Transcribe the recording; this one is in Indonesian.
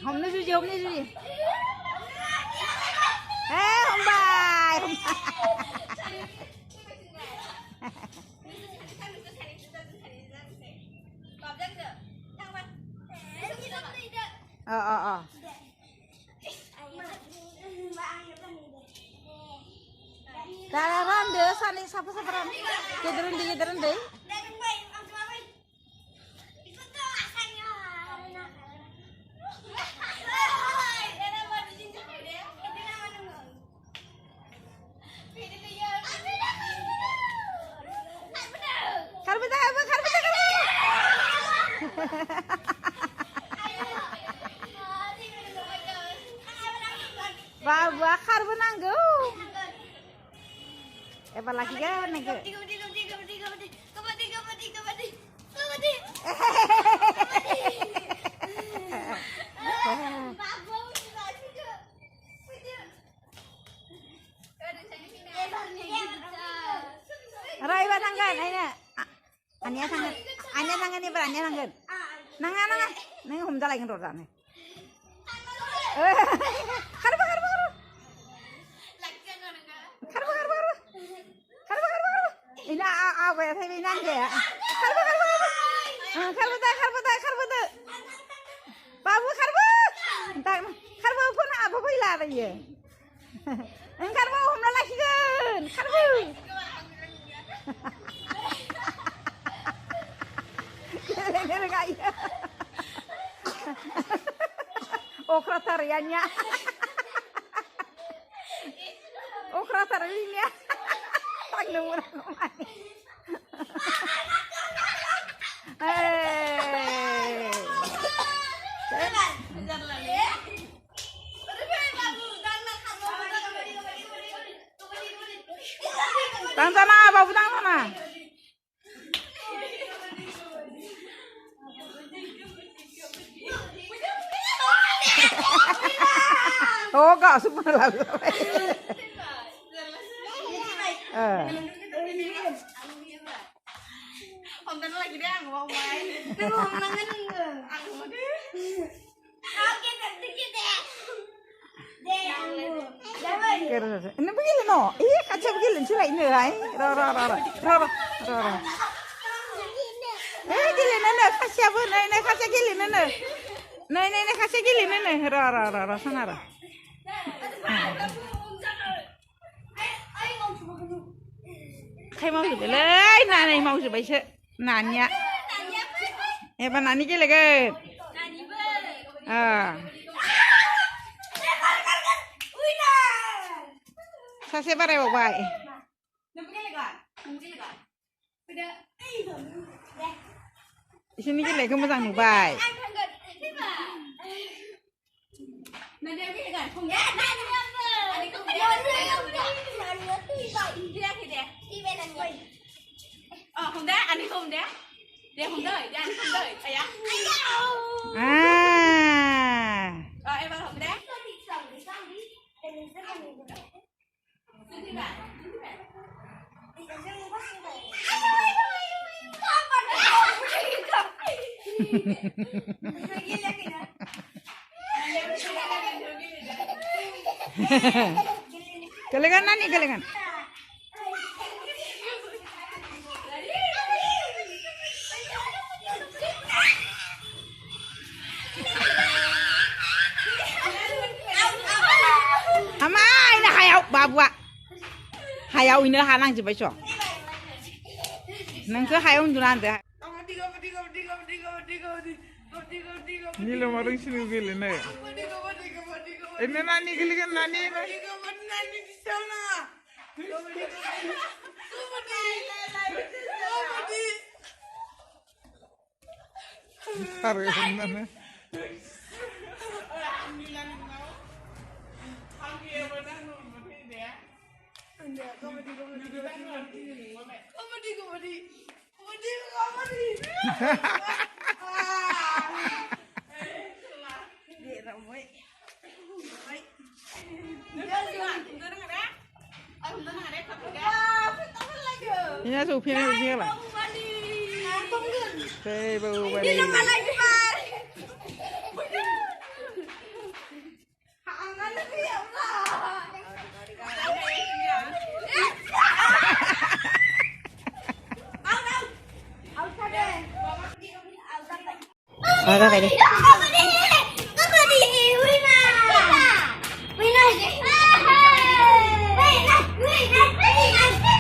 Hôm nay gì? Ê, hôm bài. Dalam deh, saling sapa-saparan. Kederun deh. Bakar benanggo. Apa lagi kan nengke? Rai batangkan, ini. Anya tangan ni beranya tangan. Nangan. Neng hum jalai ngendor dah ni. Karba. Ina apa ya? Saya bilang je. Karba. Babu karba. Entah karba pun apa pun ilah dia. Karba hum lelaki kan. Karba. Ini kaya. Okra tariannya. Okra tariannya. Tak nemu nak. Tang sana, babu tang sana. Oh, kau semua lagu. Hôm nay lagi dia ang mau main. Nunggu nangan nunggu. Ang mau deh. Oke, sedikit deh. Deh. Ini begini no. Iya, kaca begini sila ini rai. Rara. Gili nene kaca bu, nene kaca gili nene. Nene kaca gili nene. Rara sana rara. Khai mau rồi lấy này mau rồi bây giờ nàn nhá em bạn nàn đi cái này cơ sao sẽ bắt đầu vậy sini cái này không bao giờ ngủ bài không đá anh đi không đá để không đợi để anh không đợi ai á rồi em vào không đá Kelegan nani kelegan babu hayau ini halang je besok nang ke hayau dulan deh ini lo marung sini gile ne ini nani gile kan nani di sana taruh mana Dia ramai. Ini lah supir lah. Hei, bau bari. Ini nama lagi par. Hangan lagi ya Allah.เอาไปดิ